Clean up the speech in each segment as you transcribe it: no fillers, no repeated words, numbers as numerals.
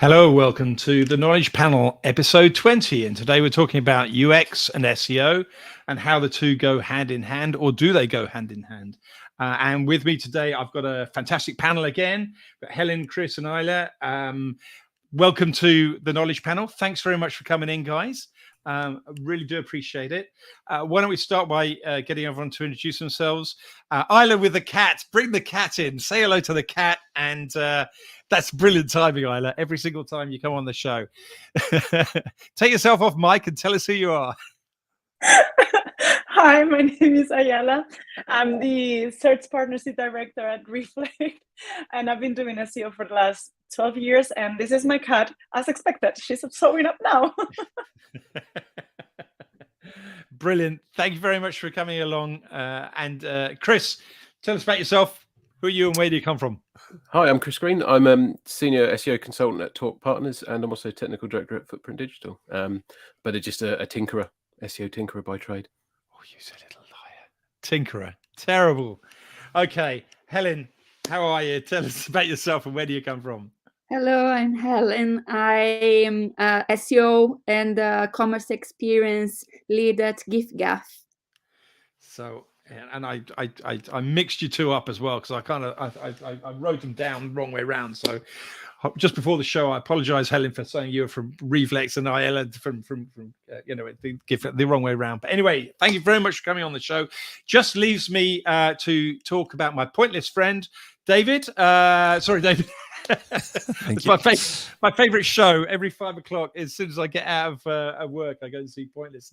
Hello, welcome to the Knowledge Panel, episode 20. And today we're talking about UX and SEO and how the two go hand in hand, or do they go hand in hand? And with me today, I've got a fantastic panel again, Helen, Chris, and Aiala. Welcome to the Knowledge Panel. Thanks very much for coming in, guys. I really do appreciate it. Why don't we start by getting everyone to introduce themselves? Aiala with the cat. Bring the cat in. Say hello to the cat. And that's brilliant timing, Aiala. Every single time you come on the show. Take yourself off mic and tell us who you are. Hi, my name is Aiala. I'm the Search Partnership Director at Reflect, and I've been doing SEO for the last 12 years, and this is my cat, as expected. She's showing up now. Brilliant. Thank you very much for coming along. And Chris, tell us about yourself. Who are you and where do you come from? Hi, I'm Chris Green. I'm a senior SEO consultant at Talk Partners, and I'm also technical director at Footprint Digital. But it's just a tinkerer, SEO tinkerer by trade. Oh, you said little liar. Tinkerer. Terrible. Okay. Helen, how are you? Tell us about yourself and where do you come from? Hello, I'm Helen. I am SEO and commerce experience lead at giffgaff. So, and I mixed you two up as well because I wrote them down the wrong way around. So, just before the show, I apologize, Helen, for saying you were from Reflex and Aiala from the wrong way around. But anyway, thank you very much for coming on the show. Just leaves me to talk about my pointless friend, David. Sorry, David. It's my favorite show. Every 5 o'clock, as soon as I get out of work, I go and see Pointless.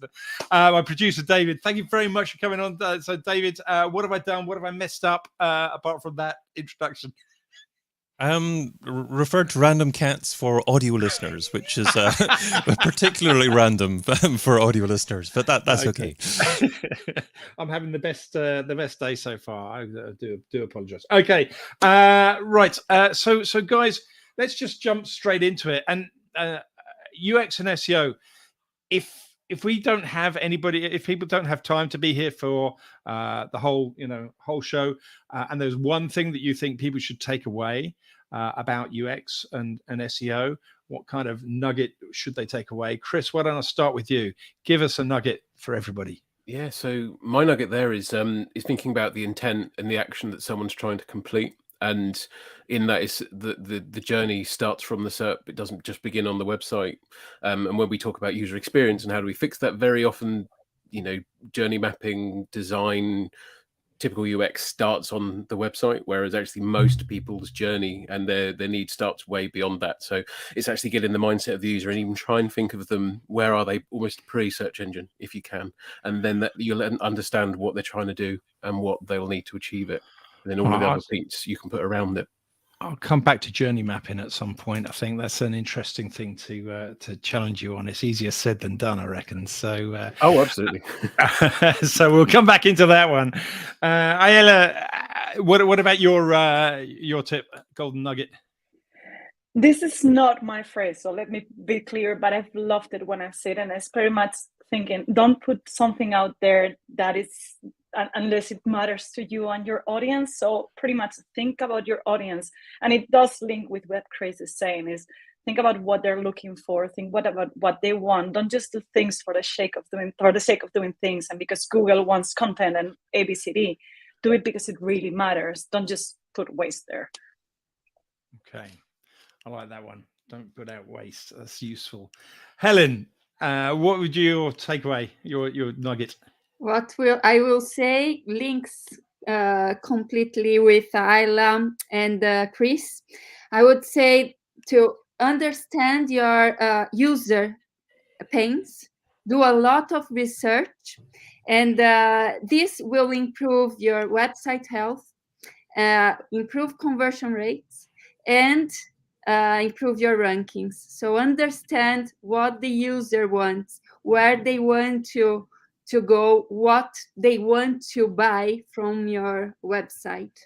My producer, David, thank you very much for coming on. So, David, what have I done? What have I messed up apart from that introduction? Referred to random cats for audio listeners, which is particularly random for audio listeners, but that's okay. I'm having the best day so far. I do apologize. Okay, right. So guys, let's just jump straight into it. And UX and SEO. If we don't have anybody, if people don't have time to be here for the whole show, and there's one thing that you think people should take away about UX and SEO, what kind of nugget should they take away? Chris, why don't I start with you? Give us a nugget for everybody. Yeah, so my nugget there is thinking about the intent and the action that someone's trying to complete. And in that is the journey starts from the SERP. It doesn't just begin on the website. And when we talk about user experience and how do we fix that, very often, journey mapping, design, typical UX starts on the website, whereas actually most people's journey and their need starts way beyond that. So it's actually getting the mindset of the user and even try and think of them, where are they, almost pre-search engine, if you can. And then that you'll understand what they're trying to do and what they'll need to achieve it. And then all of the other things you can put around it. I'll come back to journey mapping at some point. I think that's an interesting thing to challenge you on. It's easier said than done, I reckon. So, oh, absolutely. So we'll come back into that one. Aiala, what about your tip, golden nugget? This is not my phrase, so let me be clear. But I've loved it when I say it, and it's pretty much thinking: don't put something out there that is, unless it matters to you and your audience. So pretty much think about your audience. And it does link with what Chris is saying, is think about what they're looking for, think about what they want. Don't just do things for the sake of doing things. And because Google wants content and ABCD, do it because it really matters. Don't just put waste there. Okay. I like that one. Don't put out waste. That's useful. Helen, what would you take away, your nugget? I will say links completely with Aiala and Chris. I would say to understand your user pains, do a lot of research, and this will improve your website health, improve conversion rates, and improve your rankings. So understand what the user wants, where they want to go, what they want to buy from your website.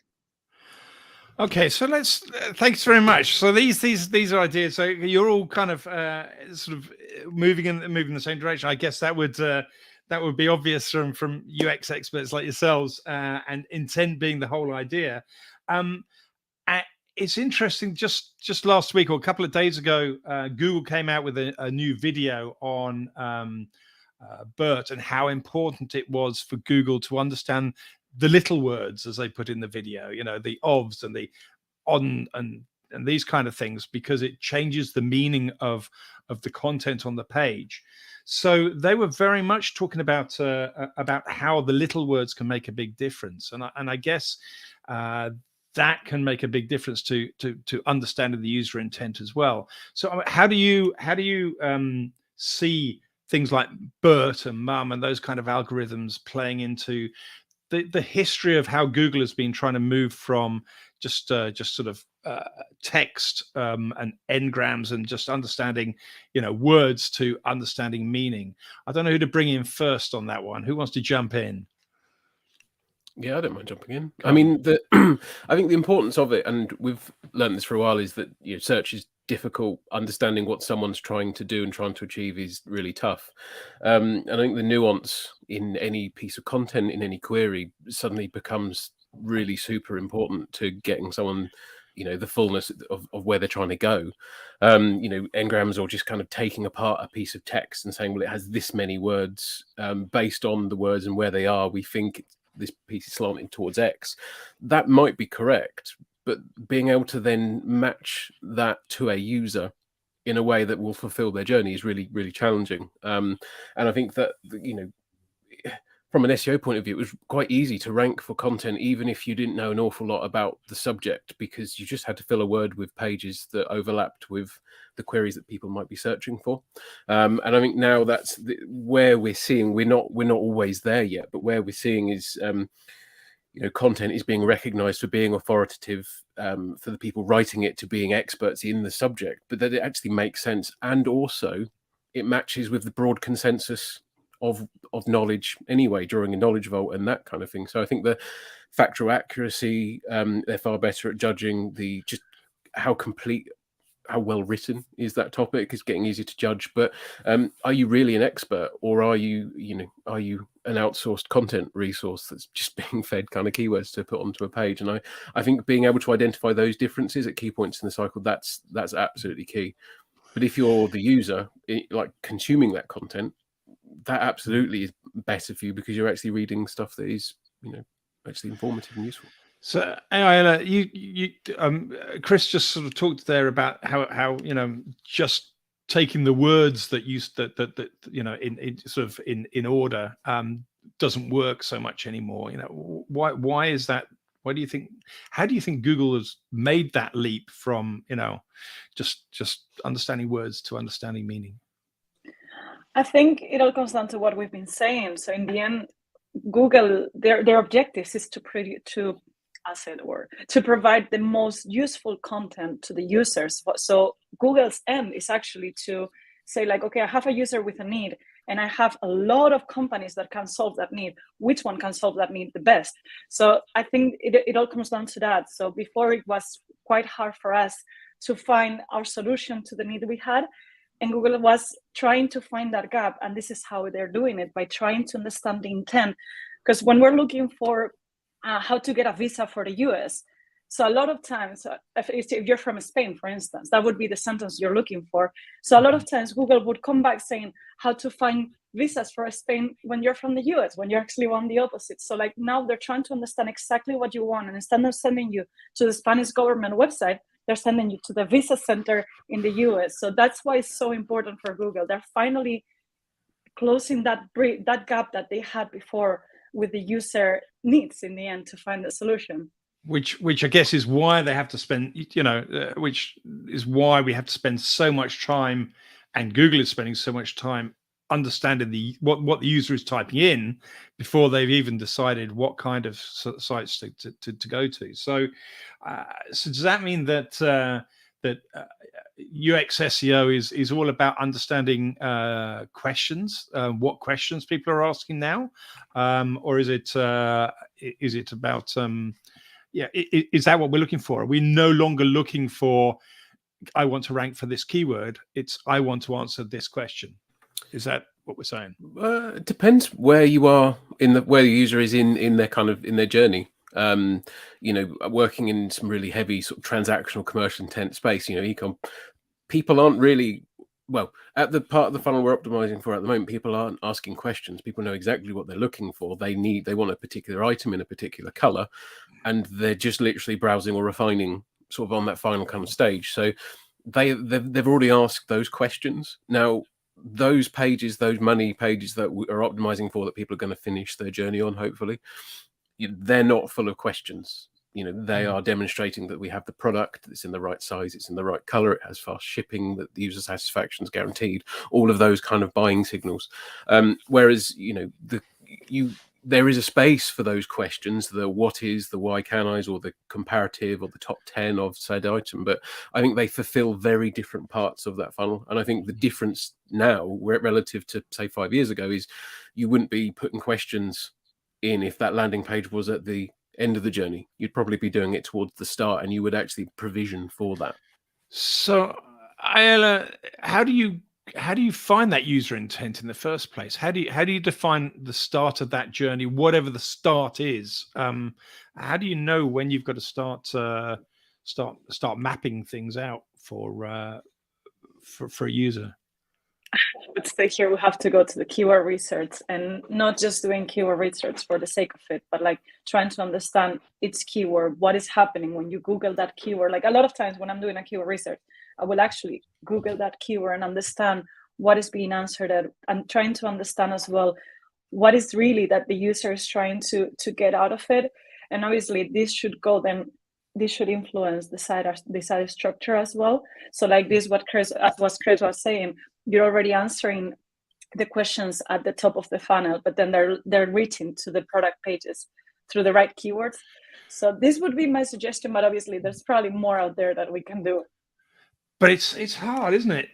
Okay, so thanks very much. So these are ideas. So you're all kind of sort of moving in the same direction. I guess that would be obvious from UX experts like yourselves, and intent being the whole idea. it's interesting. Just last week or a couple of days ago, Google came out with a new video on BERT and how important it was for Google to understand the little words, as they put in the video, the ofs and the on and these kind of things, because it changes the meaning of the content on the page. So they were very much talking about how the little words can make a big difference, and I guess that can make a big difference to understanding the user intent as well. So how do you see things like BERT and MUM and those kind of algorithms playing into the history of how Google has been trying to move from just sort of text and n-grams and just understanding, words to understanding meaning? I don't know who to bring in first on that one. Who wants to jump in? Yeah, I don't mind jumping in. I mean, I think the importance of it, and we've learned this for a while, is that search is difficult. Understanding what someone's trying to do and trying to achieve is really tough. And I think the nuance in any piece of content, in any query, suddenly becomes really super important to getting someone, the fullness of where they're trying to go. N-grams, or just kind of taking apart a piece of text and saying, well, it has this many words, based on the words and where they are, we think this piece is slanting towards X. That might be correct, but being able to then match that to a user in a way that will fulfill their journey is really, really challenging. And I think that, from an SEO point of view, it was quite easy to rank for content, even if you didn't know an awful lot about the subject, because you just had to fill a word with pages that overlapped with the queries that people might be searching for. And I think now that's where we're seeing, we're not always there yet, but where we're seeing is, content is being recognized for being authoritative, for the people writing it to being experts in the subject, but that it actually makes sense. And also it matches with the broad consensus of knowledge anyway, during a knowledge vault and that kind of thing. So I think the factual accuracy, they're far better at judging just how well written is that topic. Is getting easier to judge. But are you really an expert, or are you an outsourced content resource that's just being fed kind of keywords to put onto a page? And I think being able to identify those differences at key points in the cycle, that's absolutely key. But if you're the user, like consuming that content, that absolutely is better for you, because you're actually reading stuff that is, actually informative and useful. So, Aiala, Chris just sort of talked there about how just taking the words that in sort of in order doesn't work so much anymore. Why is that? How do you think Google has made that leap from just understanding words to understanding meaning? I think it all comes down to what we've been saying. So in the end, Google, their objectives is to provide the most useful content to the users. So Google's end is actually to say, like, okay, I have a user with a need, and I have a lot of companies that can solve that need. Which one can solve that need the best? So I think it all comes down to that. So before, it was quite hard for us to find our solution to the need we had. And Google was trying to find that gap. And this is how they're doing it, by trying to understand the intent. Because when we're looking for how to get a visa for the US, so a lot of times, if you're from Spain, for instance, that would be the sentence you're looking for. So a lot of times Google would come back saying how to find visas for Spain when you're from the US, when you actually want the opposite. So like now they're trying to understand exactly what you want. And instead of sending you to the Spanish government website, they're sending you to the visa center in the US. So that's why it's so important for Google. They're finally closing that gap that they had before with the user needs in the end to find the solution. Which I guess is why they have to spend, which is why we have to spend so much time, and Google is spending so much time understanding what the user is typing in before they've even decided what kind of sites to go to. So does that mean that UX SEO is all about understanding questions, what questions people are asking now, or is it about is that what we're looking for? Are we no longer looking for, I want to rank for this keyword? It's, I want to answer this question. Is that what we're saying? It depends where you are where the user is in their journey. You know, working in some really heavy sort of transactional commercial intent space, you know, ecom, people aren't really, well, at the part of the funnel we're optimizing for at the moment, people aren't asking questions. People know exactly what they're looking for. They want a particular item in a particular color, and they're just literally browsing or refining sort of on that final kind of stage. So they've already asked those questions. Now, those pages, those money pages that we are optimizing for, that people are going to finish their journey on, hopefully, they're not full of questions. You know, they are demonstrating that we have the product, it's in the right size, it's in the right color, it has fast shipping, that the user satisfaction is guaranteed, all of those kind of buying signals. Whereas, you know, there is a space for those questions, the what is, the why can I's, or the comparative, or the top 10 of said item. But I think they fulfill very different parts of that funnel. And I think the difference now, relative to, say, 5 years ago, is you wouldn't be putting questions in if that landing page was at the end of the journey. You'd probably be doing it towards the start, and you would actually provision for that. So, Aiala, how do you find that user intent in the first place? How do you define the start of that journey, whatever the start is? How do you know when you've got to start mapping things out for a user? I would say here we have to go to the keyword research, and not just doing keyword research for the sake of it, but like trying to understand its keyword, what is happening when you Google that keyword. Like a lot of times when I'm doing a keyword research, I will actually Google that keyword and understand what is being answered at, and trying to understand as well what is really that the user is trying to get out of it. And obviously this should influence the site structure as well. So like this, what Chris was saying, you're already answering the questions at the top of the funnel, but then they're reaching to the product pages through the right keywords. So this would be my suggestion, but obviously there's probably more out there that we can do. But it's hard, isn't it,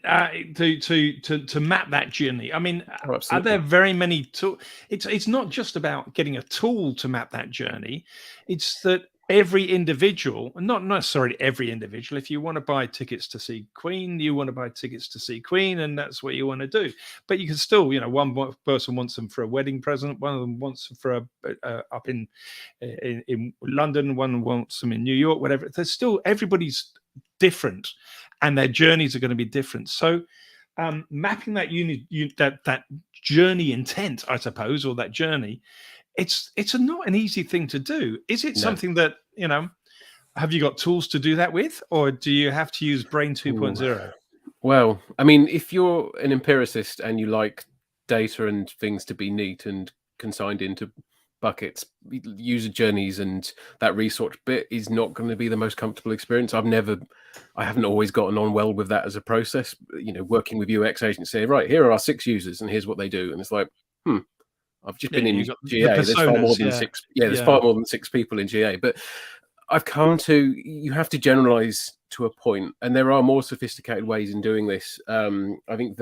to map that journey? I mean, are there very many tools? It's not just about getting a tool to map that journey. It's that every individual, not necessarily every individual, if you want to buy tickets to see Queen, you want to buy tickets to see Queen, and that's what you want to do. But you can still, you know, one person wants them for a wedding present, one of them wants them for up in London, one wants them in New York, whatever. There's still, everybody's different, and their journeys are going to be different. So mapping that that journey intent, I suppose, or that journey, it's not an easy thing to do. Is it something that, you know, have you got tools to do that with, or do you have to use Brain 2.0? Well, I mean, if you're an empiricist and you like data and things to be neat and consigned into buckets, user journeys and that research bit is not going to be the most comfortable experience. I haven't always gotten on well with that as a process. You know, working with UX agents, say, right, here are our 6 users and here's what they do. And it's like, I've just been in GA. There's far more than 6. There's far more than 6 people in GA. But I've come to, you have to generalize to a point, and there are more sophisticated ways in doing this. I think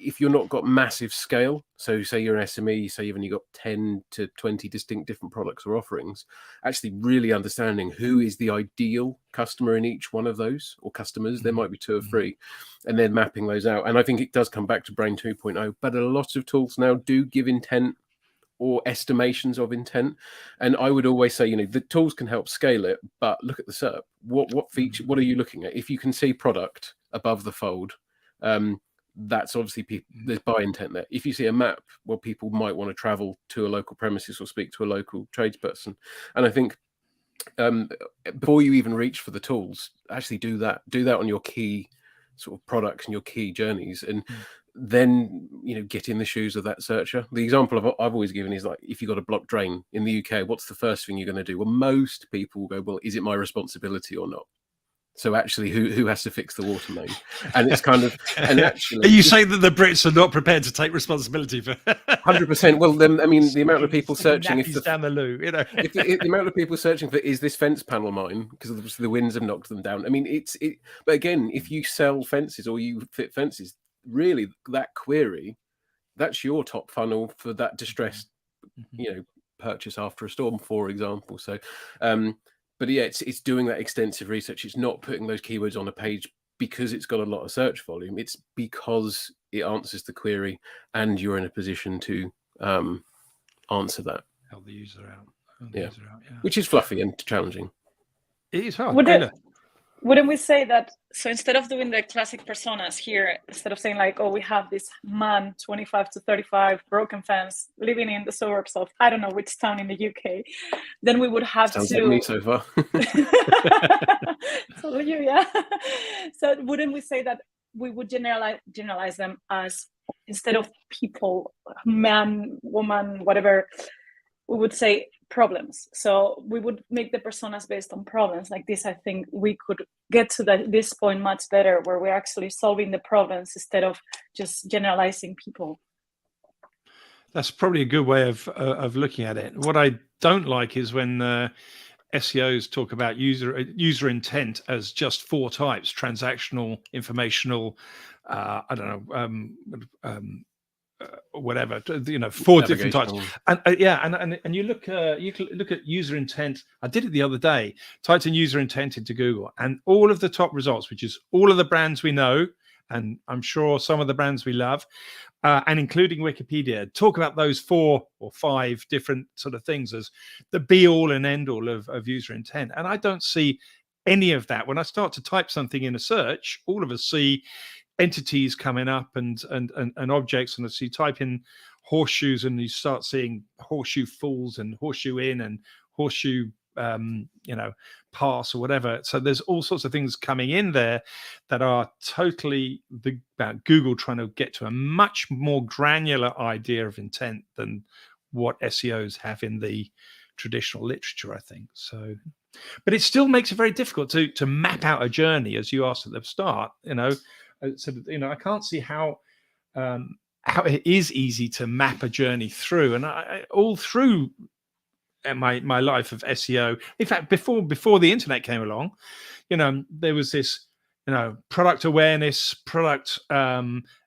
if you're not got massive scale, so say you're an SME, say you've only got 10 to 20 distinct different products or offerings, actually really understanding who is the ideal customer in each one of those, or customers, there might be 2 or 3, and then mapping those out. And I think it does come back to Brain 2.0, but a lot of tools now do give intent or estimations of intent. And I would always say, you know, the tools can help scale it, but look at the SERP. What feature, what are you looking at? If you can see product above the fold, that's obviously there's buy intent there. If you see a map, well, people might want to travel to a local premises or speak to a local tradesperson. And I think before you even reach for the tools, actually do that on your key sort of products and your key journeys, and then, you know, get in the shoes of that searcher. The example I've always given is, like, if you've got a blocked drain in the UK, what's the first thing you're going to do? Well, most people will go, well, is it my responsibility or not? So actually, who has to fix the water main? And it's kind of, and actually, are you saying that the Brits are not prepared to take responsibility for 100%? Well, then, I mean, the amount of people searching down the loo, you know, if the amount of people searching for, is this fence panel mine, because obviously the winds have knocked them down. I mean, but again, if you sell fences or you fit fences, really that query, that's your top funnel for that distressed, you know, purchase after a storm, for example. So, but yeah, it's doing that extensive research. It's not putting those keywords on a page because it's got a lot of search volume. It's because it answers the query and you're in a position to answer that. Help the user out. Yeah. These are out, yeah. Which is fluffy and challenging. It is hard. Wouldn't we say that, so instead of doing the classic personas here, instead of saying like, oh, we have this man, 25 to 35, broken fence, living in the suburbs of, I don't know which town in the UK, then we would have Sounds to... like me so far. So you, yeah. So wouldn't we say that we would generalize them as, instead of people, man, woman, whatever, we would say problems. So we would make the personas based on problems like this. I think we could get to this point much better, where we're actually solving the problems instead of just generalizing people. That's probably a good way of looking at it. What I don't like is when SEOs talk about user intent as just 4 types: transactional, informational, I don't know, whatever, 4 different types. And you look at user intent. I did it the other day, typed in user intent into Google, and all of the top results, which is all of the brands we know, and I'm sure some of the brands we love, and including Wikipedia, talk about those 4 or 5 different sort of things as the be all and end all of user intent. And I don't see any of that. When I start to type something in a search, all of us see entities coming up and objects, and as you type in horseshoes and you start seeing horseshoe falls and horseshoe in and horseshoe pass or whatever. So there's all sorts of things coming in there that are totally about Google trying to get to a much more granular idea of intent than what SEOs have in the traditional literature, I think. So, but it still makes it very difficult to map out a journey, as you asked at the start. So, I can't see how it is easy to map a journey through, and I all through my life of SEO. In fact, before the internet came along, there was this, product awareness, product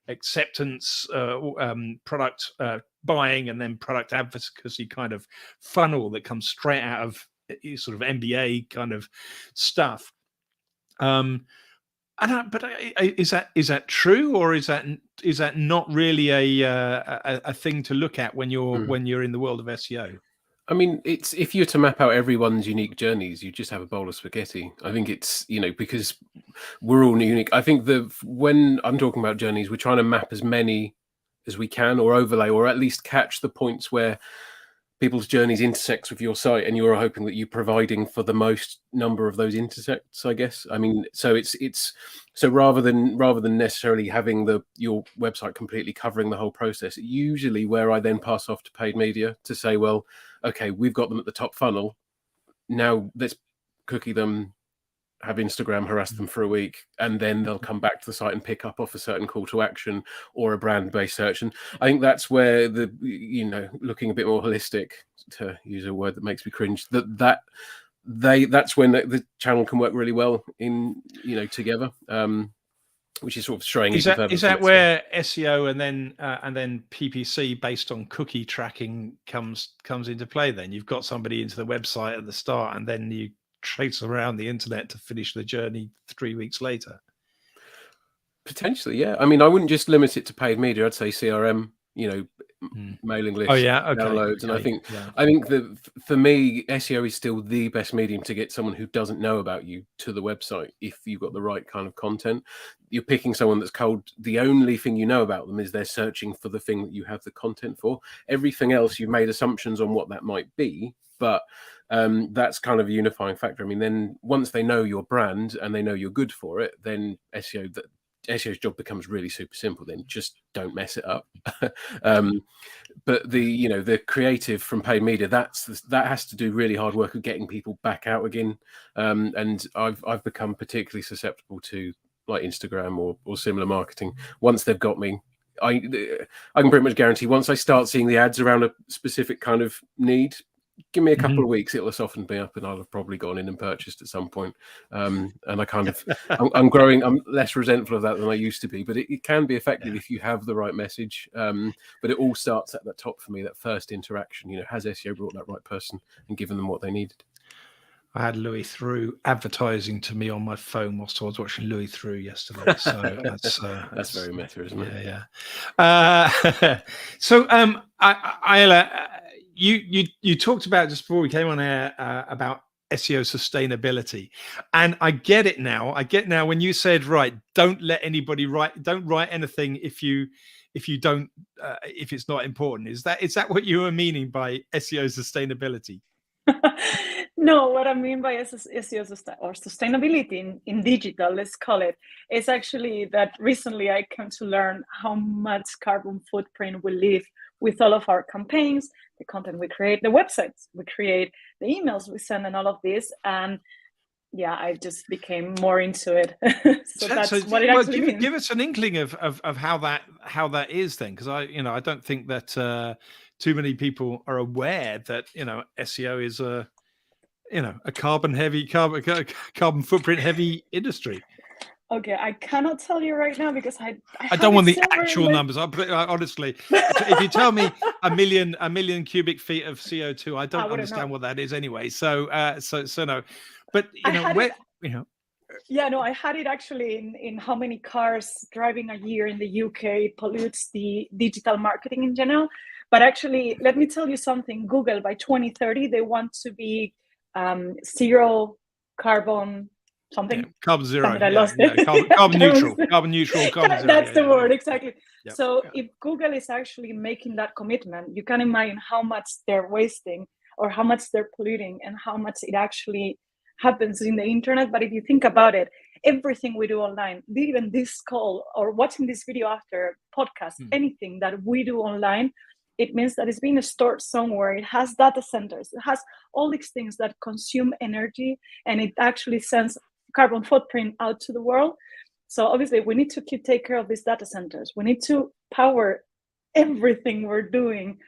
acceptance, product buying, and then product advocacy kind of funnel that comes straight out of sort of MBA kind of stuff. Is that true, or is that not really a thing to look at when you're in the world of SEO? I mean, it's, if you're to map out everyone's unique journeys, you just have a bowl of spaghetti. I think it's, because we're all unique. I think when I'm talking about journeys, we're trying to map as many as we can, or overlay, or at least catch the points where people's journeys intersects with your site, and you're hoping that you're providing for the most number of those intersects, I guess. I mean, so it's so rather than necessarily having your website completely covering the whole process, usually where I then pass off to paid media to say, well, okay, we've got them at the top funnel, now let's cookie them, have Instagram harass them for a week, and then they'll come back to the site and pick up off a certain call to action or a brand-based search. And I think that's where looking a bit more holistic, to use a word that makes me cringe, that's when the channel can work really well in together, which is sort of straying. Is that where SEO and then PPC based on cookie tracking comes into play? Then you've got somebody into the website at the start, and then you trace around the internet to finish the journey 3 weeks later. Potentially, yeah. I mean, I wouldn't just limit it to paid media. I'd say CRM, mailing lists, downloads. And I think that for me, SEO is still the best medium to get someone who doesn't know about you to the website. If you've got the right kind of content, you're picking someone that's cold. The only thing you know about them is they're searching for the thing that you have the content for. Everything else, you've made assumptions on what that might be, but that's kind of a unifying factor. I mean, then once they know your brand and they know you're good for it, then SEO's job becomes really super simple. Then just don't mess it up. But the creative from paid media, that has to do really hard work of getting people back out again. And I've become particularly susceptible to like Instagram or similar marketing. Once they've got me, I can pretty much guarantee once I start seeing the ads around a specific kind of need, give me a couple of weeks, it'll have softened me up, and I'll have probably gone in and purchased at some point. And I kind of, I'm less resentful of that than I used to be, but it can be effective if you have the right message. But it all starts at the top for me, that first interaction. Has SEO brought that right person and given them what they needed? I had Louis Theroux advertising to me on my phone whilst I was watching Louis Theroux yesterday. So that's very meta, isn't it? Yeah. So, Aiala, you talked about just before we came on air about SEO sustainability, and I get it now. I get now when you said, right, don't let anybody don't write anything if it's not important. Is that what you were meaning by SEO sustainability? No, what I mean by SEO or sustainability in digital, let's call it, is actually that recently I came to learn how much carbon footprint we leave with all of our campaigns, the content we create, the websites we create, the emails we send, and all of this. And yeah, I just became more into it. So that's what it actually means. Give us an inkling of how that is then, because I don't think that too many people are aware that SEO is a carbon footprint heavy industry. Okay, I cannot tell you right now because I don't want the actual numbers. Honestly, if you tell me a million cubic feet of CO2, I don't understand what that is anyway. So no. But yeah, no, I had it actually in how many cars driving a year in the UK pollutes the digital marketing in general. But actually, let me tell you something. Google by 2030 they want to be zero carbon something. Yeah, carbon zero. I lost it. Carbon neutral. Carbon neutral. Carbon zero. That's the word, exactly. Yeah. So if Google is actually making that commitment, you can imagine how much they're wasting or how much they're polluting and how much it actually happens in the internet. But if you think about it, everything we do online, even this call or watching this video after podcast, anything that we do online, it means that it's being stored somewhere. It has data centers. It has all these things that consume energy, and it actually sends carbon footprint out to the world. So obviously we need to take care of these data centers. We need to power everything we're doing.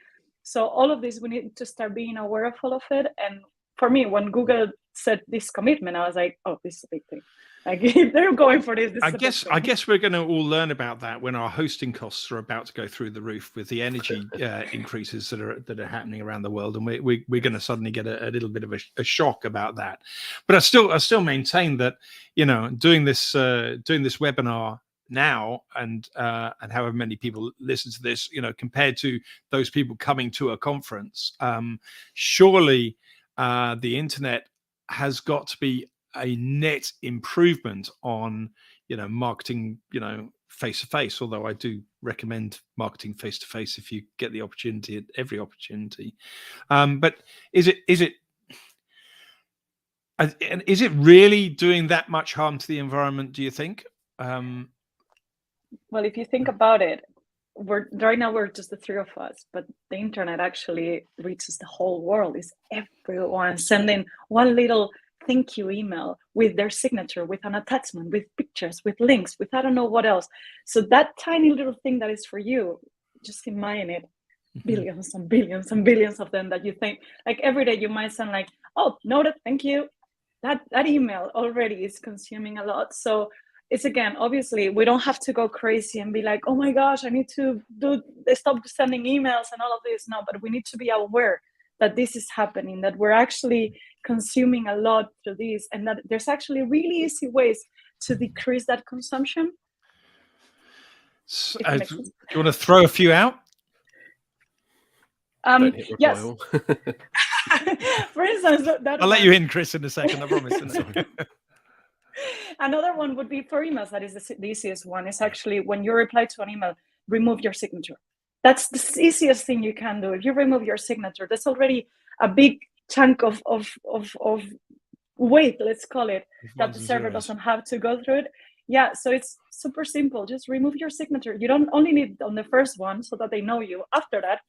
So all of this, we need to start being aware of all of it. And for me, when Google said this commitment, I was like, oh, this is a big thing. Like, if they're going for this, I guess we're going to all learn about that when our hosting costs are about to go through the roof with the energy increases that are happening around the world, and we're going to suddenly get a little bit of a shock about that. But I still maintain that doing this webinar now and however many people listen to this, compared to those people coming to a conference, surely the internet has got to be a net improvement on marketing face to face, although I do recommend marketing face to face if you get the opportunity, at every opportunity. But is it really doing that much harm to the environment, do you think? Well, if you think about it, right now we're just the three of us, but the internet actually reaches the whole world. It's everyone sending one little thank you email with their signature, with an attachment, with pictures, with links, with I don't know what else. So that tiny little thing that is for you, just imagine it, billions and billions and billions of them that you think, like every day you might send like, oh, noted, thank you. That email already is consuming a lot. So it's, again, obviously we don't have to go crazy and be like, oh my gosh, I need to stop sending emails and all of this. No, but we need to be aware that this is happening, that we're actually consuming a lot through this, and that there's actually really easy ways to decrease that consumption. So, do you want to throw a few out? Yes. For instance, I'll let you in, Chris, in a second, I promise. Another one would be for emails. That is the easiest one. Is actually when you reply to an email, remove your signature. That's the easiest thing you can do. If you remove your signature, that's already a big chunk of weight, let's call it, that the server doesn't have to go through it. Yeah, so it's super simple. Just remove your signature. You don't only need it on the first one so that they know you. After that,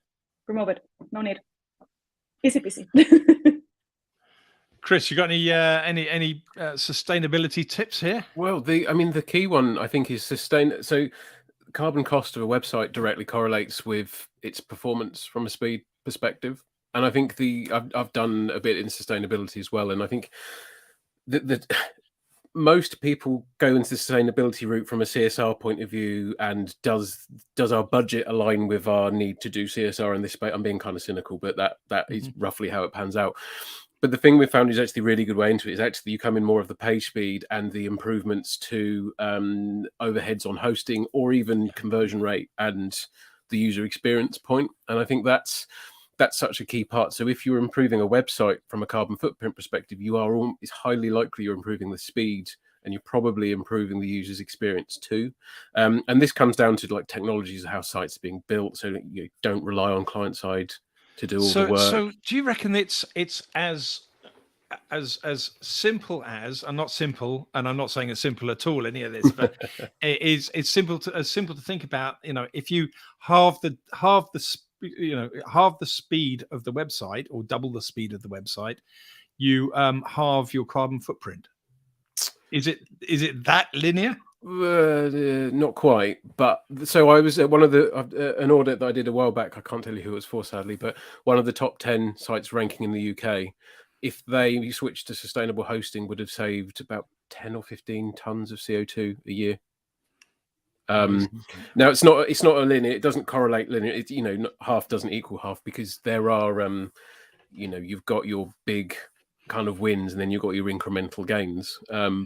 remove it. No need. Easy peasy. Chris, you got any sustainability tips here? Well, the key one I think is So carbon cost of a website directly correlates with its performance from a speed perspective. And I think I've done a bit in sustainability as well. And I think that most people go into the sustainability route from a CSR point of view, and does our budget align with our need to do CSR in this space? I'm being kind of cynical, but that is roughly how it pans out. But the thing we found is actually a really good way into it is actually you come in more of the page speed and the improvements to overheads on hosting, or even conversion rate and the user experience point. And I think that's that's such a key part. So if you're improving a website from a carbon footprint perspective, it's highly likely you're improving the speed, and you're probably improving the user's experience too. And this comes down to like technologies of how sites are being built, so that you don't rely on client side to do all the work. So do you reckon it's as simple as, and not simple, and I'm not saying it's simple at all, any of this, but it's simple to think about, if you halve the speed of the website, or double the speed of the website, you halve your carbon footprint. Is it that linear? Not quite, but so I was at one of an audit that I did a while back. I can't tell you who it was for, sadly, but one of the top 10 sites ranking in the UK. If they switched to sustainable hosting, would have saved about 10 or 15 tons of CO2 a year. Now it's not a linear. It doesn't correlate linear. It, half doesn't equal half, because there are you've got your big kind of wins, and then you've got your incremental gains,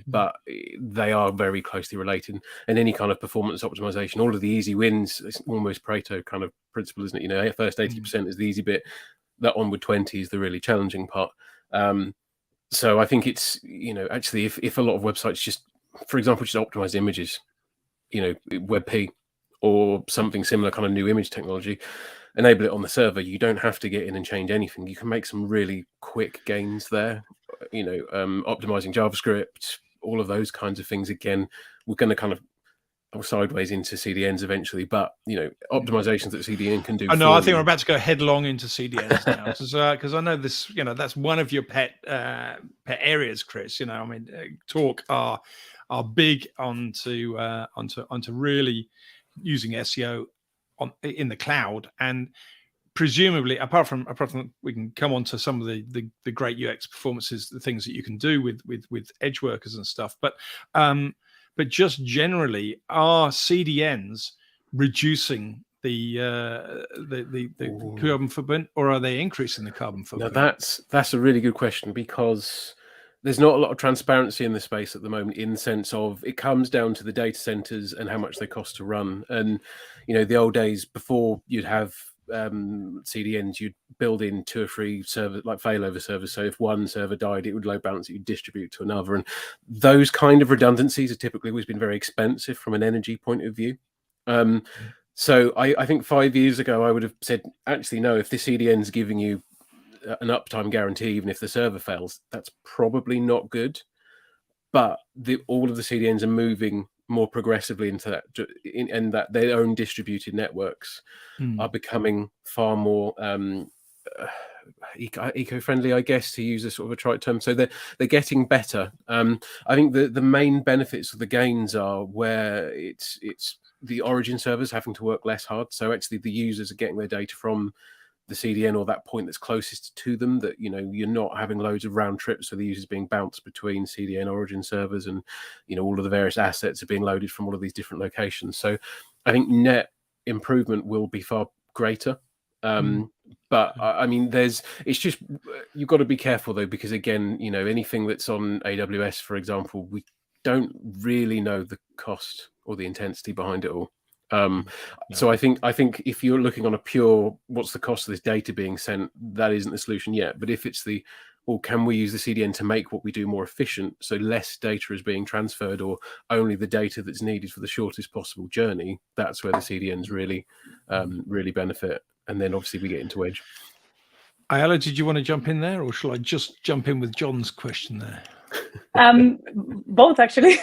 but they are very closely related. And any kind of performance optimization, all of the easy wins, it's almost Pareto kind of principle, isn't it? First 80% is the easy bit, that onward 20 is the really challenging part. So I think it's, actually if a lot of websites just, for example, just optimize images, WebP or something similar, kind of new image technology, enable it on the server, you don't have to get in and change anything. You can make some really quick gains there. Optimizing JavaScript, all of those kinds of things. Again, we're going to kind of sideways into CDNs eventually, but optimizations that CDN can do. I know. I think we're about to go headlong into CDNs now, because I know this. That's one of your pet areas, Chris. Talk are big onto really using SEO in the cloud, and presumably, apart from we can come on to some of the great UX performances, the things that you can do with edge workers and stuff, but just generally, are CDNs reducing the carbon footprint, or are they increasing the carbon footprint? Now that's a really good question, because there's not a lot of transparency in the space at the moment, in the sense of it comes down to the data centers and how much they cost to run. And the old days, before you'd have CDNs, you'd build in 2 or 3 servers, like failover servers. So if one server died, it would load balance it, you'd distribute to another. And those kind of redundancies have typically always been very expensive from an energy point of view. So I think 5 years ago, I would have said, actually, no, if the CDN's giving you an uptime guarantee, even if the server fails, that's probably not good. But all of the CDNs are moving more progressively into that, and that their own distributed networks are becoming far more eco-friendly, I guess, to use a sort of a trite term. So they're getting better. I think the main benefits of the gains are where it's the origin servers having to work less hard. So actually the users are getting their data from the CDN, or that point that's closest to them, that you're not having loads of round trips, so the users being bounced between CDN origin servers, and all of the various assets are being loaded from all of these different locations. So I think net improvement will be far greater. But I mean, it's just, you've got to be careful though, because again, anything that's on AWS, for example, we don't really know the cost or the intensity behind it all. So I think if you're looking on a pure, what's the cost of this data being sent, that isn't the solution yet. But if it's can we use the CDN to make what we do more efficient, so less data is being transferred, or only the data that's needed for the shortest possible journey, that's where the CDNs really benefit. And then obviously we get into edge. Aiala, did you want to jump in there, or shall I just jump in with John's question there? Both, actually.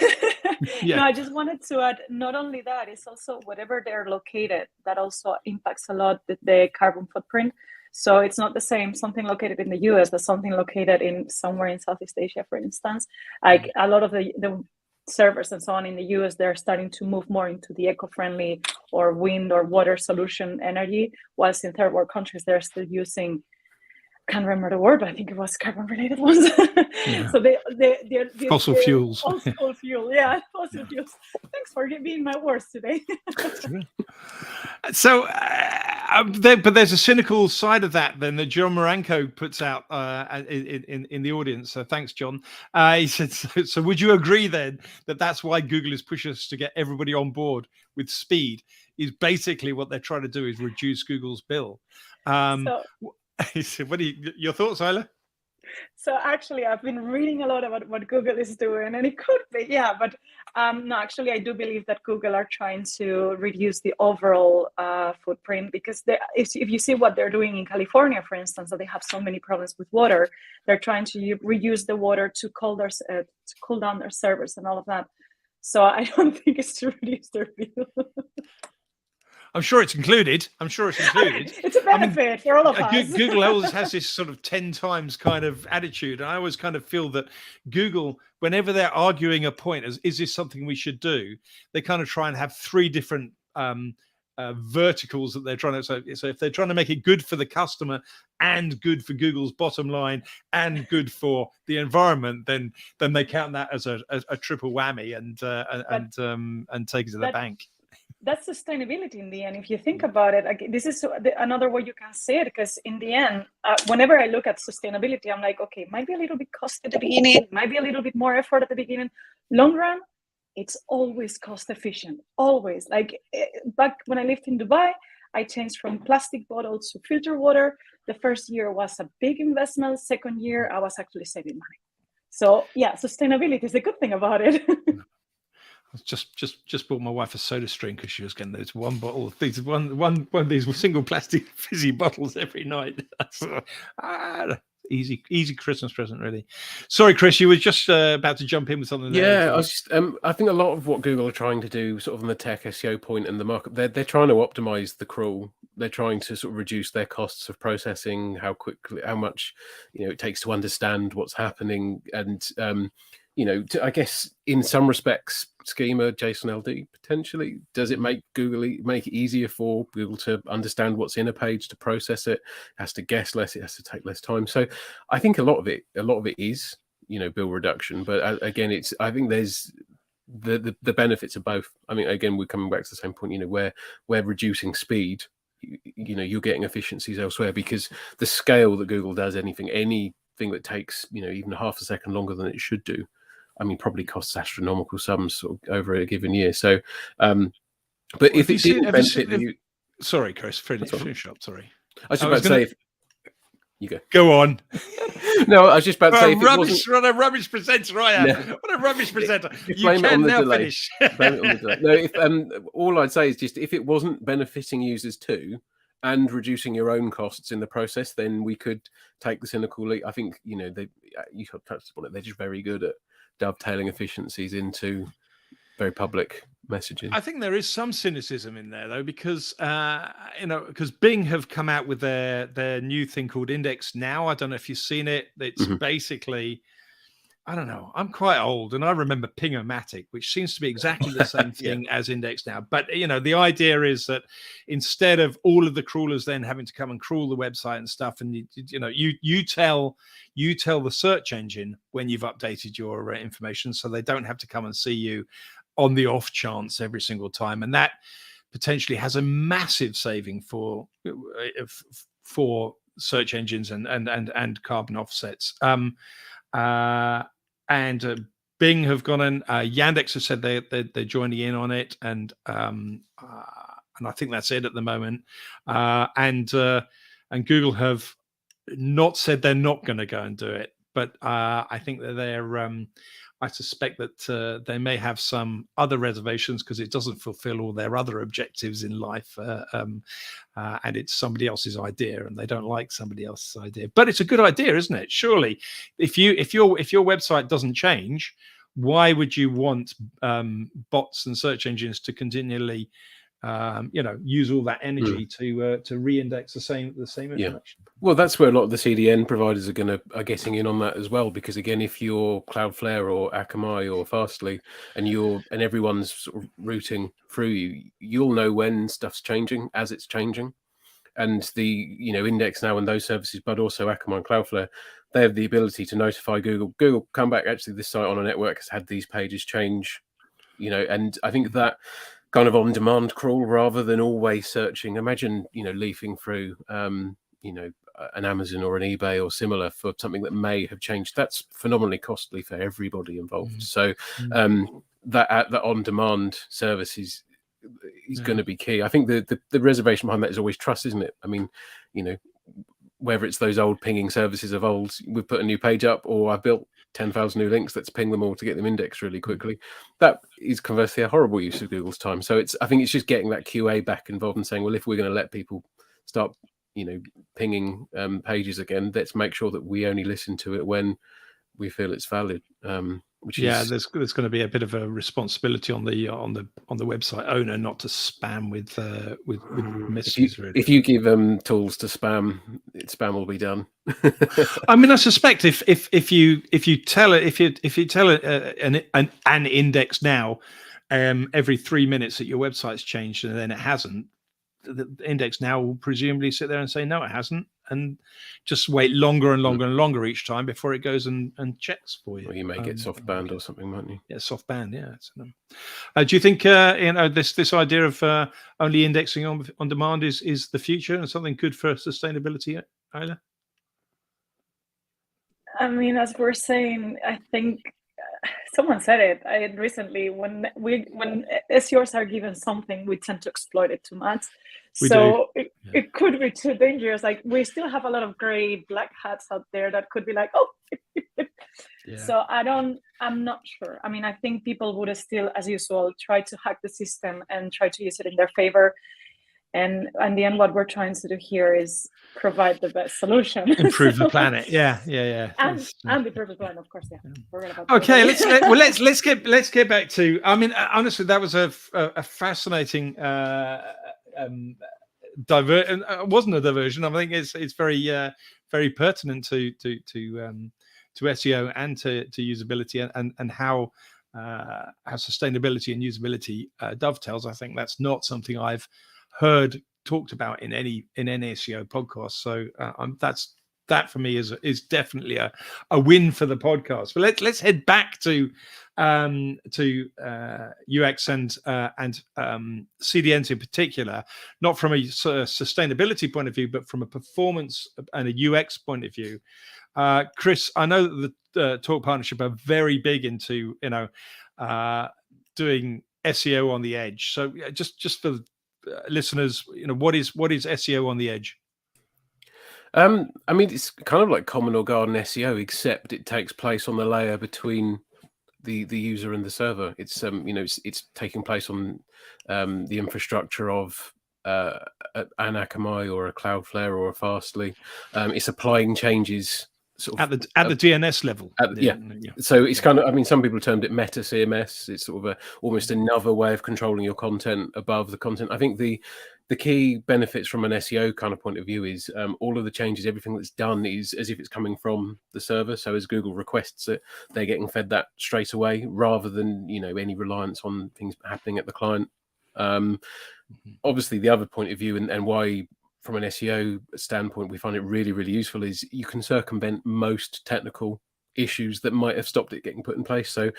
Yeah. No, I just wanted to add, not only that, it's also wherever they're located, that also impacts a lot the carbon footprint. So it's not the same something located in the US as something located in somewhere in Southeast Asia, for instance. Like a lot of the servers and so on in the US, they're starting to move more into the eco-friendly or wind or water solution energy, whilst in third world countries, they're still using, can't remember the word, but I think it was carbon-related ones. Yeah. So they're fossil fuels. Fossil fuel, yeah, fossil fuels. Thanks for being my words today. So, but there's a cynical side of that then that John Maranko puts out in the audience. So thanks, John. He said, so would you agree then that that's why Google is pushing us to get everybody on board with speed? Is basically what they're trying to do is reduce Google's bill. What are your thoughts, Aiala? So actually, I've been reading a lot about what Google is doing, and it could be, yeah. But no, actually, I do believe that Google are trying to reduce the overall footprint, because if you see what they're doing in California, for instance, that they have so many problems with water, they're trying to reuse the water to cool down their servers and all of that. So I don't think it's to reduce their bill. I'm sure it's included. It's a benefit for all of us. Google always has this sort of 10 times kind of attitude. And I always kind of feel that Google, whenever they're arguing a point, is this something we should do? They kind of try and have three different verticals that they're trying to. So if they're trying to make it good for the customer and good for Google's bottom line and good for the environment, then they count that as a triple whammy and take it to the bank. That's sustainability in the end. If you think about it, this is another way you can say it, because in the end, whenever I look at sustainability, I'm like, okay, might be a little bit cost at the beginning, might be a little bit more effort at the beginning. Long run, it's always cost efficient, always. Like back when I lived in Dubai, I changed from plastic bottles to filter water. The first year was a big investment. Second year, I was actually saving money. So yeah, sustainability is a good thing about it. I just bought my wife a soda stream because she was getting those one of these single plastic fizzy bottles every night. Easy Christmas present, really. Sorry, Chris, you were just about to jump in with something. Yeah, I think a lot of what Google are trying to do, sort of on the tech SEO point and the market, they're trying to optimize the crawl. They're trying to sort of reduce their costs of processing, how much it takes to understand what's happening, and I guess in some respects, schema JSON LD potentially, does it make make it easier for Google to understand what's in a page, to process it? It has to guess less, it has to take less time. So I think a lot of it is bill reduction, but again, I think there's the benefits of both. I mean, again, we're coming back to the same point, where we're reducing speed, you're getting efficiencies elsewhere, because the scale that Google does anything that takes even half a second longer than it should do, I mean, probably costs astronomical sums sort of over a given year. So, but if it didn't benefit you, sorry, Chris, finish up. Sorry, I was just about to say. You go. Go on. No, I was just about to say. What a rubbish presenter I am. No. What a rubbish presenter. You can now finish. Blame it on the delay. No, all I'd say is just if it wasn't benefiting users too, and reducing your own costs in the process, then we could take the cynical leap. I think you touched upon it. They're just very good at dovetailing efficiencies into very public messaging. I think there is some cynicism in there, though, because because Bing have come out with their new thing called Index Now. I don't know if you've seen it. It's basically, I don't know. I'm quite old, and I remember Ping-O-Matic, which seems to be exactly the same thing as Index Now. But the idea is that instead of all of the crawlers then having to come and crawl the website and stuff, and you tell the search engine when you've updated your information, so they don't have to come and see you on the off chance every single time, and that potentially has a massive saving for search engines and carbon offsets. And Bing have gone in. Yandex have said they're joining in on it, and I think that's it at the moment. And Google have not said they're not going to go and do it, but I think that they're. I suspect that they may have some other reservations because it doesn't fulfill all their other objectives in life, and it's somebody else's idea, and they don't like somebody else's idea. But it's a good idea, isn't it? Surely, if your website doesn't change, why would you want bots and search engines to continually use all that energy to re-index the same information? Well, that's where a lot of the CDN providers are getting in on that as well, because again, if you're Cloudflare or Akamai or Fastly and everyone's sort of routing through you'll know when stuff's changing as it's changing. And the Index Now and those services, but also Akamai and Cloudflare, they have the ability to notify Google, come back, actually this site on a network has had these pages change, and I think that kind of on-demand crawl rather than always searching. Imagine, leafing through, an Amazon or an eBay or similar for something that may have changed. That's phenomenally costly for everybody involved. So that on-demand service is going to be key. I think the reservation behind that is always trust, isn't it? I mean, whether it's those old pinging services of old, we've put a new page up, or I've built 10,000 new links, let's ping them all to get them indexed really quickly. That is conversely a horrible use of Google's time. So I think it's just getting that QA back involved and saying, well, if we're going to let people start, pinging pages again, let's make sure that we only listen to it when we feel it's valid. There's going to be a bit of a responsibility on the website owner not to spam with messages. If you give them tools to spam, spam will be done. I mean, I suspect if you tell an index now every 3 minutes that your website's changed and then it hasn't, the index now will presumably sit there and say no, it hasn't, and just wait longer and longer and longer each time before it goes and checks for you. Or you may get soft banned or something, might you? Yeah, soft banned. Yeah. Do you think this idea of only indexing on demand is the future and something good for sustainability, Aiala? I mean, as we're saying, I think someone said it recently. When SEOs are given something, we tend to exploit it too much. It could be too dangerous. Like, we still have a lot of gray black hats out there that could be like, oh. So I'm not sure. I mean, I think people would still, as usual, try to hack the system and try to use it in their favor. And in the end, what we're trying to do here is provide the best solution. Improve the planet. Yeah. And the perfect plan, of course. Yeah. Okay. Let's get back to. I mean, honestly, that was a fascinating it wasn't a diversion. I think it's very very pertinent to SEO and to usability and how sustainability and usability dovetails. I think that's not something I've heard talked about in any SEO podcast. So that for me is definitely a win for the podcast. But let's head back to UX and CDNs in particular, not from a sustainability point of view, but from a performance and a UX point of view. Chris, I know that the Talk Partnership are very big into doing SEO on the edge. So just for listeners, what is SEO on the edge? I mean, it's kind of like common or garden SEO, except it takes place on the layer between the user and the server. It's it's taking place on the infrastructure of an Akamai or a Cloudflare or a Fastly. It's applying changes sort of at the DNS level. So it's kind of, I mean, some people termed it meta CMS. It's sort of almost another way of controlling your content above the content. I think the key benefits from an SEO kind of point of view is all of the changes, everything that's done is as if it's coming from the server. So as Google requests it, they're getting fed that straight away, rather than any reliance on things happening at the client. Obviously, the other point of view and why, from an SEO standpoint, we find it really, really useful is you can circumvent most technical issues that might have stopped it getting put in place. So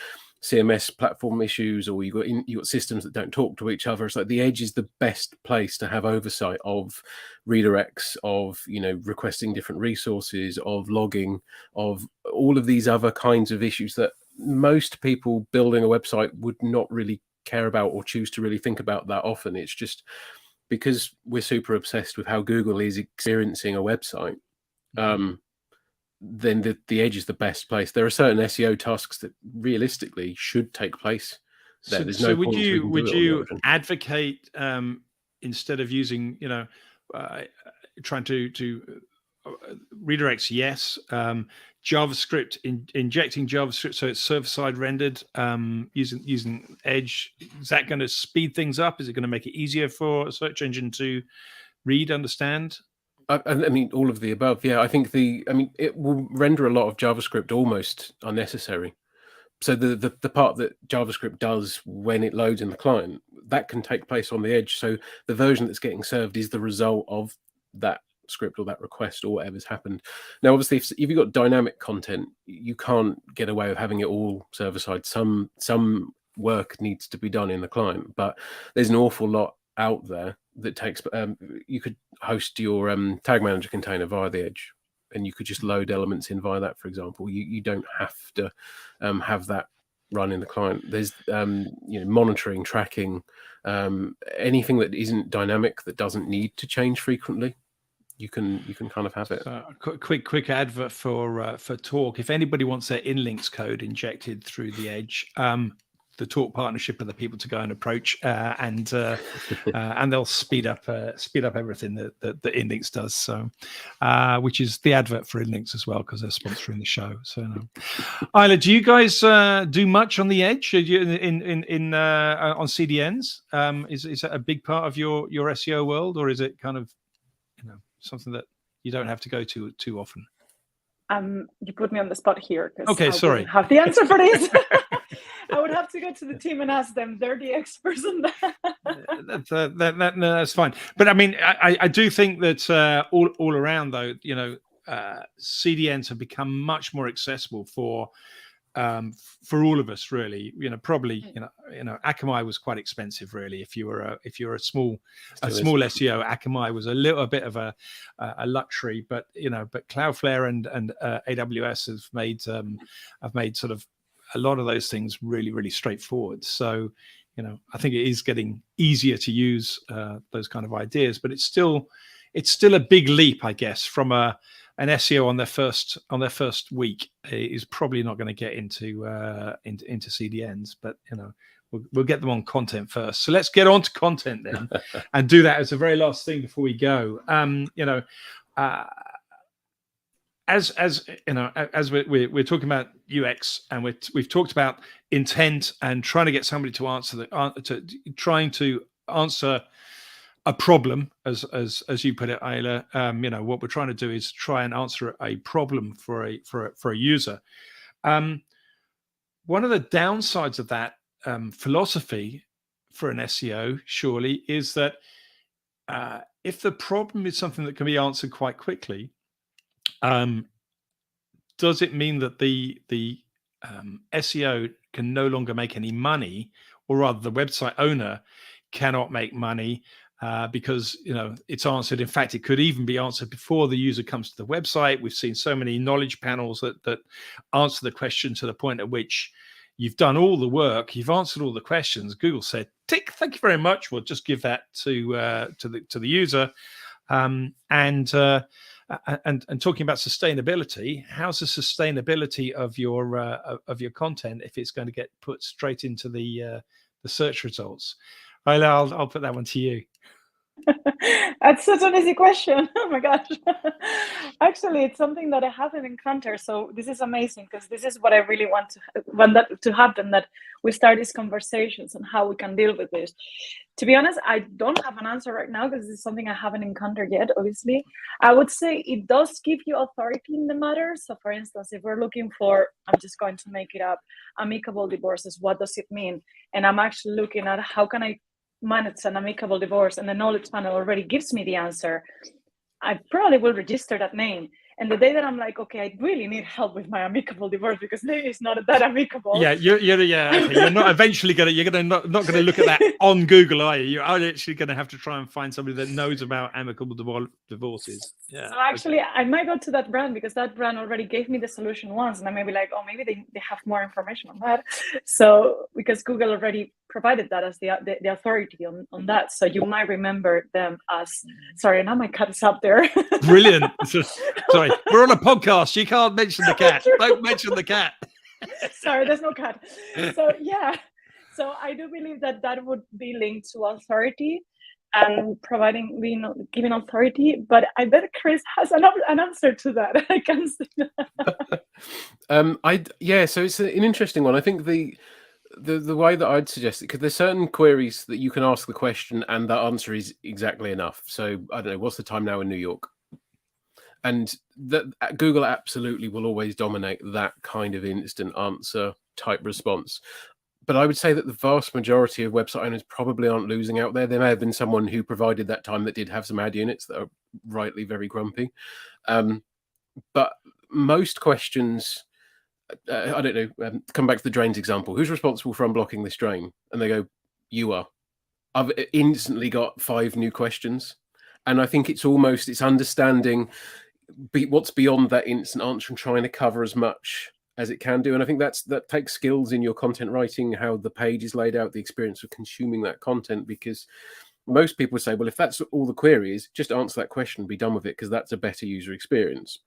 CMS platform issues, or you got systems that don't talk to each other. It's like the edge is the best place to have oversight of redirects, of requesting different resources, of logging, of all of these other kinds of issues that most people building a website would not really care about or choose to really think about that often. It's just because we're super obsessed with how Google is experiencing a website, then the edge is the best place. There are certain SEO tasks that realistically should take place there. So would you advocate instead of using trying to redirects? Yes. JavaScript, injecting JavaScript so it's server-side rendered using Edge. Is that going to speed things up? Is it going to make it easier for a search engine to read, understand? I mean, all of the above. Yeah, I think it will render a lot of JavaScript almost unnecessary. So the part that JavaScript does when it loads in the client, that can take place on the edge. So the version that's getting served is the result of that script or that request or whatever's happened. Now, obviously, if you've got dynamic content, you can't get away with having it all server side. Some work needs to be done in the client, but there's an awful lot out there that takes. You could host your tag manager container via the edge, and you could just load elements in via that. For example, you don't have to have that run in the client. There's monitoring, tracking, anything that isn't dynamic, that doesn't need to change frequently. you can kind of have it. Quick advert for Talk. If anybody wants their inlinks code injected through the Edge, the Talk partnership are the people to go and approach, and they'll speed up everything that Inlinks does. So, which is the advert for Inlinks as well, because they're sponsoring the show. So, Aiala, do you guys do much on the Edge on CDNs? Is that a big part of your SEO world, or is it kind of something that you don't have to go to too often? You put me on the spot here. Okay, sorry. Have the answer for this. I would have to go to the team and ask them. They're the experts on that. No, that's fine. But I mean, I do think that all around, though, CDNs have become much more accessible for all of us, really. Probably Akamai was quite expensive, really. If you were a small SEO, Akamai was a little bit of a luxury, but Cloudflare and AWS have made sort of a lot of those things really, really straightforward. So I think it is getting easier to use those kind of ideas, but it's still a big leap, I guess, from an SEO on their first week is probably not going to get into CDNs, but we'll get them on content first. So let's get on to content then, and do that as the very last thing before we go. As we're talking about UX, and we've talked about intent and trying to get somebody to answer trying to answer a problem, as you put it, Aiala. What we're trying to do is try and answer a problem for a user. One of the downsides of that philosophy for an SEO, surely, is that if the problem is something that can be answered quite quickly, does it mean that the SEO can no longer make any money, or rather the website owner cannot make money because it's answered? In fact, it could even be answered before the user comes to the website. We've seen so many knowledge panels that answer the question to the point at which you've done all the work, you've answered all the questions. Google said, "Tick, thank you very much. We'll just give that to the user." And talking about sustainability, how's the sustainability of your content if it's going to get put straight into the search results? I'll put that one to you. That's such an easy question. Oh my gosh. Actually, it's something that I haven't encountered. So this is amazing, because this is what I really want that to happen, that we start these conversations on how we can deal with this. To be honest, I don't have an answer right now, because this is something I haven't encountered yet, obviously. I would say it does give you authority in the matter. So for instance, if we're looking for, I'm just going to make it up, amicable divorces, what does it mean? And I'm actually looking at how can I manage an amicable divorce, and the knowledge panel already gives me the answer, I probably will register that name. And the day that I'm like, okay, I really need help with my amicable divorce because maybe it's not that amicable. Yeah, you're not eventually not going to look at that on Google, are you? You're actually going to have to try and find somebody that knows about amicable divorces. Yeah. So actually, I might go to that brand, because that brand already gave me the solution once, and I may be like, oh, maybe they have more information on that. So because Google already provided that as the authority on that, so you might remember them as. Sorry, now my cat is up there. Brilliant. Sorry, we're on a podcast. You can't mention the cat. Don't mention the cat. Sorry, there's no cat. So yeah, so I do believe that would be linked to authority and giving authority. But I bet Chris has an answer to that. I can see that. So it's an interesting one. I think the way that I'd suggest it, because there's certain queries that you can ask the question and that answer is exactly enough. So I don't know, what's the time now in New York? And that Google absolutely will always dominate that kind of instant answer type response. But I would say that the vast majority of website owners probably aren't losing out there. There may have been someone who provided that time that did have some ad units that are rightly very grumpy. But most questions, I don't know, come back to the drains example. Who's responsible for unblocking this drain? And they go, you are. I've instantly got 5 new questions. And I think it's understanding what's beyond that instant answer and trying to cover as much as it can do. And I think that takes skills in your content writing, how the page is laid out, the experience of consuming that content, because most people say, well, if that's all the query is, just answer that question and be done with it, because that's a better user experience.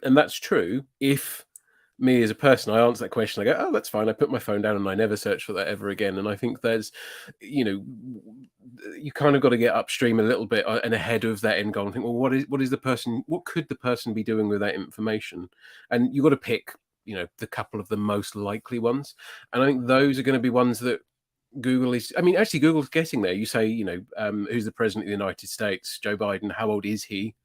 And that's true if me as a person, I answer that question, I go, oh, that's fine, I put my phone down and I never search for that ever again. And I think there's, you kind of got to get upstream a little bit and ahead of that end goal and think, well, what could the person be doing with that information? And you've got to pick, the couple of the most likely ones. And I think those are going to be ones that Google is, actually Google's getting there. You say, who's the president of the United States, Joe Biden, how old is he?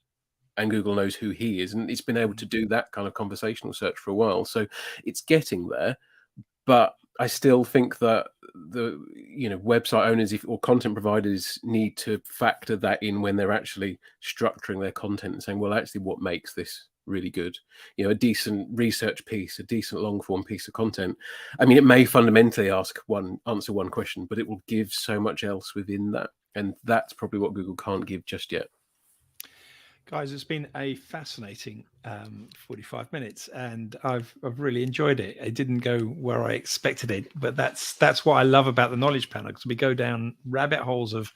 And Google knows who he is, and it's been able to do that kind of conversational search for a while. So it's getting there, but I still think that the website owners or content providers need to factor that in when they're actually structuring their content and saying, well, actually, what makes this really good? A decent research piece, a decent long form piece of content. It may fundamentally answer one question, but it will give so much else within that, and that's probably what Google can't give just yet. Guys, it's been a fascinating 45 minutes, and I've really enjoyed it. It didn't go where I expected it, but that's what I love about the Knowledge Panel, because we go down rabbit holes of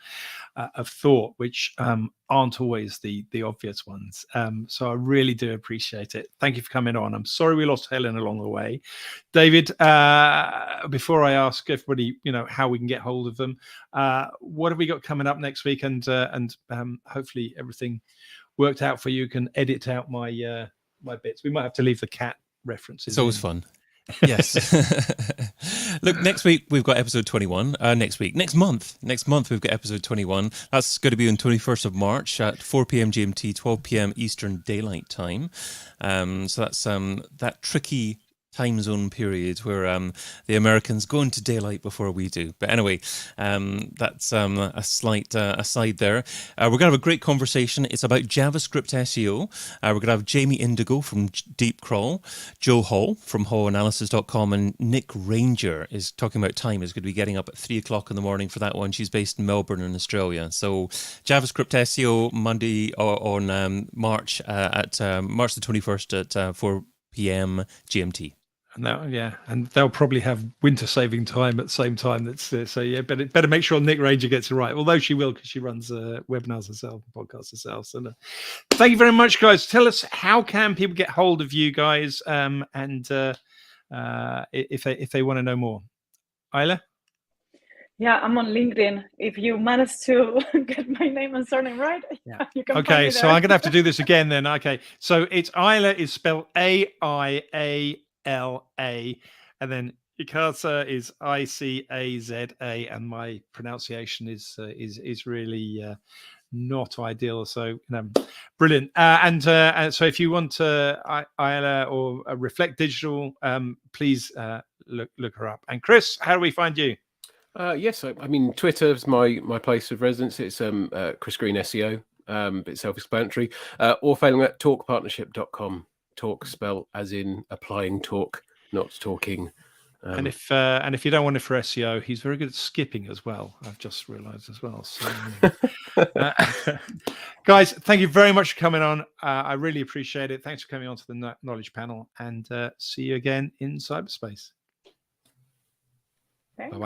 thought, which aren't always the obvious ones. So I really do appreciate it. Thank you for coming on. I'm sorry we lost Helen along the way. David, before I ask everybody, how we can get hold of them, what have we got coming up next week? And hopefully everything worked out for you. Can edit out my my bits. We might have to leave the cat references. It's always fun. Yes. Look, next week we've got episode 21. Next month we've got episode 21. That's going to be on 21st of March at 4 p.m. GMT, 12 p.m. Eastern Daylight Time. So that's that tricky time zone period where the Americans go into daylight before we do. But anyway, that's a slight aside there. We're going to have a great conversation. It's about JavaScript SEO. We're going to have Jamie Indigo from Deep Crawl, Joe Hall from hallanalysis.com, and Nick Ranger is talking about time. Is going to be getting up at 3 o'clock in the morning for that one. She's based in Melbourne in Australia. So JavaScript SEO Monday on March at March the 21st at 4 p.m. GMT. And they'll probably have winter saving time at the same time. Better make sure Nick Ranger gets it right. Although she will, because she runs webinars herself, podcasts herself. So thank you very much, guys. Tell us, how can people get hold of you guys, and if they want to know more? Aiala? Yeah, I'm on LinkedIn. If you manage to get my name and surname right, yeah. You can okay, so I'm gonna have to do this again then. Okay, so it's Aiala is spelled AIALA, and then Icaza is ICAZA, and my pronunciation is really not ideal. So brilliant. And so if you want Aiala or Reflect Digital, please look her up. And Chris, how do we find you? Yes, Twitter is my place of residence. It's Chris Green SEO. Bit self-explanatory. Or failing that, talkpartnership.com. Talk spelled as in applying talk, not talking. And if you don't want it for SEO, he's very good at skipping as well. I've just realised as well. So, guys, thank you very much for coming on. I really appreciate it. Thanks for coming on to the Knowledge Panel, and see you again in cyberspace. Okay. Bye-bye.